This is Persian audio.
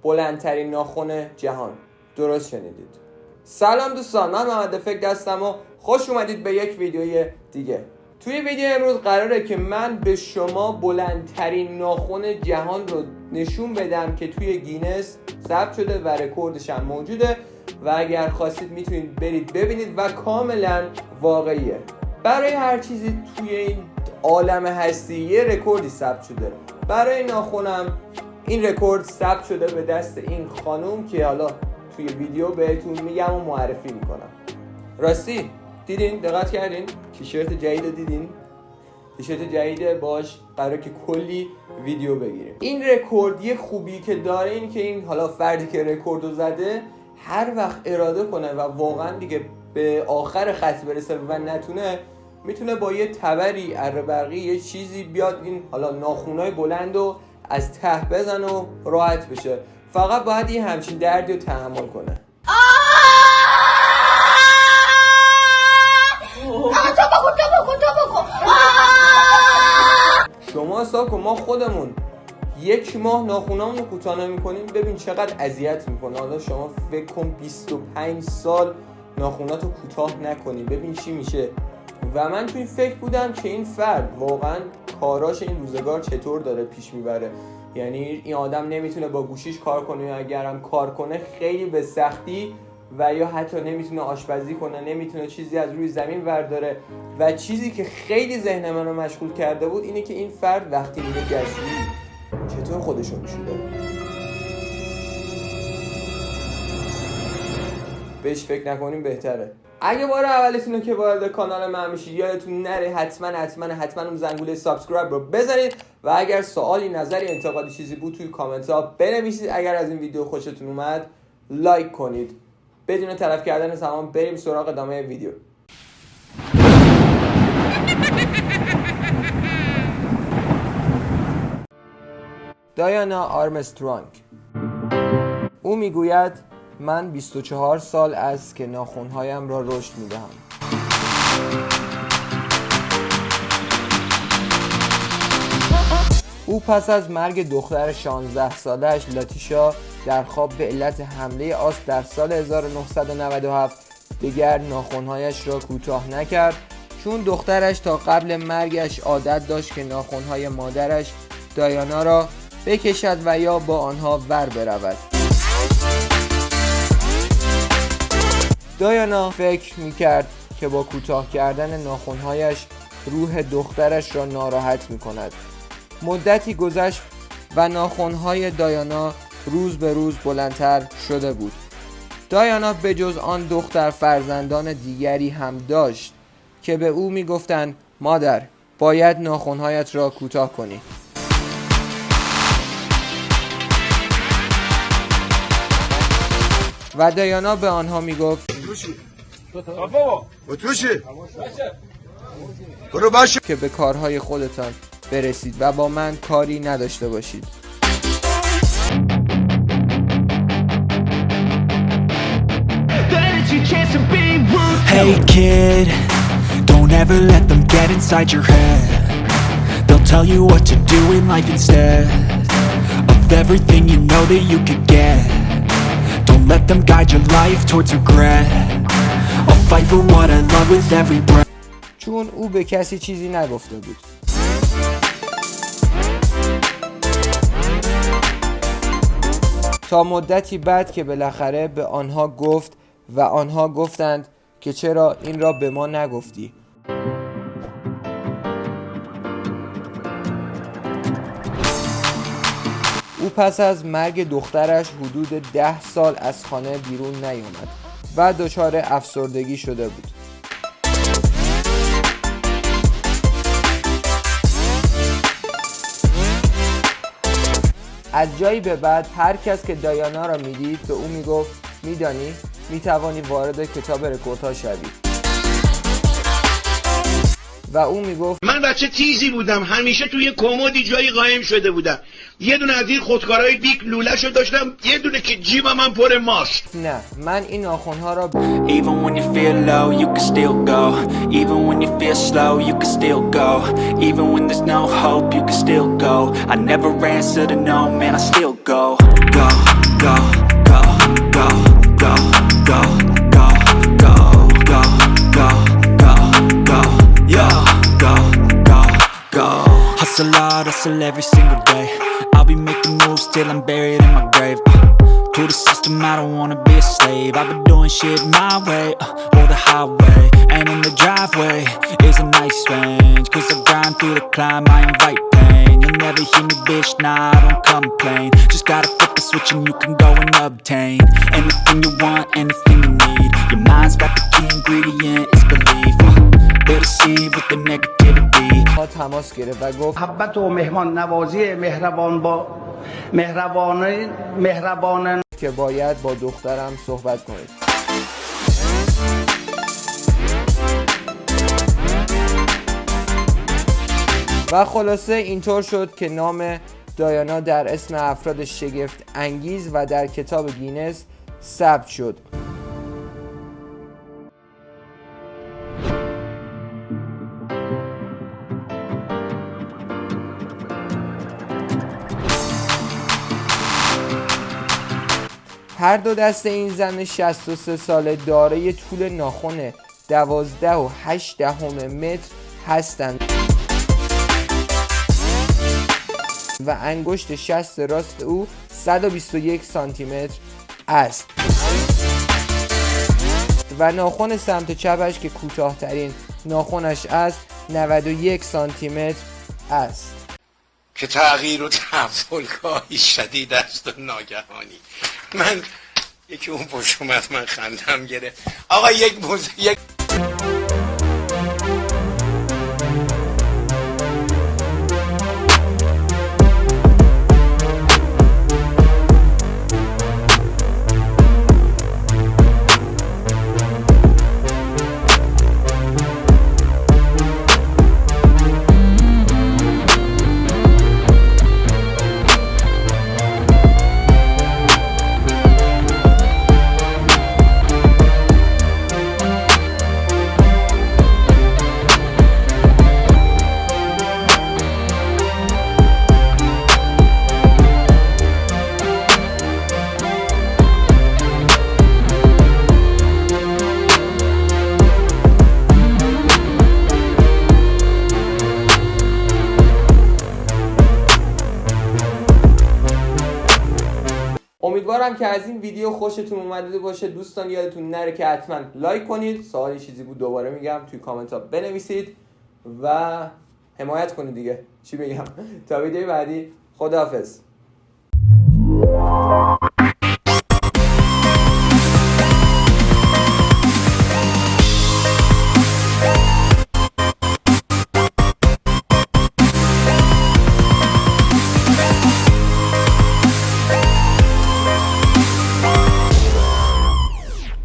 بلندترین ناخن جهان. درست شنیدید. سلام دوستان، من محمد افکت هستم و خوش اومدید به یک ویدیوی دیگه. توی ویدیو امروز قراره که من به شما بلندترین ناخن جهان رو نشون بدم که توی گینس ثبت شده و رکوردش هم موجوده و اگر خواستید میتونید برید ببینید و کاملا واقعیه. برای هر چیزی توی این عالم هستی یه رکوردی ثبت شده. برای ناخنم این رکورد ثبت شده به دست این خانوم که حالا توی ویدیو بهتون میگم و معرفی میکنم. راستی دیدین؟ دقت کردین؟ تیشرت جدید دیدین؟ تیشرت جدید باش قراره که کلی ویدیو بگیریم. این رکورد یه خوبی که داره این که این حالا فردی که رکوردو زده هر وقت اراده کنه و واقعا دیگه به آخر خط برسه و نتونه، میتونه با یه تبری اره برقی یه چیزی بیاد این حالا ناخونای بلند رو از ته بزن و راحت بشه. فقط باید یه همچین دردی رو تحمل کنه. شما حساب کن ما خودمون یک ماه ناخونامون رو کوتاه نمی‌کنیم، ببین چقدر اذیت میکنه. حالا شما فکر کن 25 سال ناخوناتو کوتاه نکنی، ببین چی میشه. و من توی فکر بودم که این فرد واقعا کاراش این روزگار چطور داره پیش میبره. یعنی این آدم نمیتونه با گوشیش کار کنه، یا اگرم کار کنه خیلی به سختی، و یا حتی نمیتونه آشپزی کنه، نمیتونه چیزی از روی زمین برداره. و چیزی که خیلی ذهن منو مشغول کرده بود اینه که این فرد وقتی میره گشتگیری چطور خودشو میشوره. بهش فکر نکنیم بهتره. اگه بار اولتونه که وارد کانال من میشید یادتون نره حتما اون زنگوله سابسکرایب رو بزنید و اگر سوالی، نظری، انتقادی چیزی بود توی کامنت ها بنویسید. اگر از این ویدیو خوشتون اومد لایک کنید. بدون طرف کردن زمان بریم سراغ ادامه ویدیو. دایانا آرمسترانگ. او میگوید من 24 سال است که ناخن‌هایم را رشد می‌دهم. او پس از مرگ دختر 16 سالش لاتیشا در خواب به علت حمله آسم در سال 1997 دیگر ناخن‌هایش را کوتاه نکرد، چون دخترش تا قبل مرگش عادت داشت که ناخن‌های مادرش دایانا را بکشد و یا با آنها ور برود. دایانا فکر میکرد که با کوتاه کردن ناخن‌هایش روح دخترش را ناراحت میکند. مدتی گذشت و ناخن‌های دایانا روز به روز بلندتر شده بود. دایانا به جز آن دختر فرزندان دیگری هم داشت که به او میگفتند مادر باید ناخن‌هایت را کوتاه کنی. و دایانا به آنها میگفت که به کارهای خودتان برسید و با من کاری نداشته باشید. Hey kid, don't ever let them get inside your head. They'll tell you what to do in life instead of everything you know that you could get. Don't let them guide your life towards regret. I'll fight for what I love with every breath. چون او به کسی چیزی نگفته بود. تا مدتی بعد که بالاخره به آنها گفت و آنها گفتند که چرا این را به ما نگفتی. او پس از مرگ دخترش حدود 10 سال از خانه بیرون نیامد و دچار افسردگی شده بود. از جایی به بعد هر کس که دایانا را میدید به او میگفت میدانی میتوانی وارد کتاب رکوردها شوی. و او میگفت من بچه تیزی بودم، همیشه توی کمدی جایی قایم شده بودم. یه دونه از این خودکارهای بیک لوله‌شو داشتم، یه دونه که جیبم من پر ماست. نه، من این ناخن‌ها را Even when you feel low, you can still go. Even when you feel slow, you can still go. Even when there's no hope, you can still go. I never answer to no, man, I still go. Go, hustle every single day. I'll be making moves till I'm buried in my grave. To the system, I don't wanna be a slave. I've been doing shit my way, or the highway. And in the driveway is a nice range. Cause I grind through the climb, I invite pain. You'll never hear me, bitch, nah, I don't complain. Just gotta flip the switch and you can go and obtain anything you want, anything you need. Your mind's got the key ingredient, it's belief. They'll deceive with the negativity. با تماس گرفت و گفت محبت و مهمان نوازی مهربان که باید با دخترم صحبت کنید. و خلاصه اینطور شد که نام دایانا در اسم افراد شگفت انگیز و در کتاب گینس ثبت شد. هر دو دست این زن 63 ساله دارای طول ناخن 12 و 8 متر هستند و انگشت شست راست او 121 سانتی متر است و ناخن سمت چپش که کوتاه‌ترین ناخنش است 91 سانتی متر است. که تغییر و تحول گاهی شدید است و ناگهانی. من یکی اون پشت اومد، من خندم گرفت. آقا یک امیدوارم که از این ویدیو خوشتون اومده باشه. دوستان یادتون نره که حتما لایک کنید. سوالی چیزی بود دوباره میگم توی کامنت ها بنویسید و حمایت کنید دیگه. چی بگم؟ تا ویدیو بعدی، خداحافظ.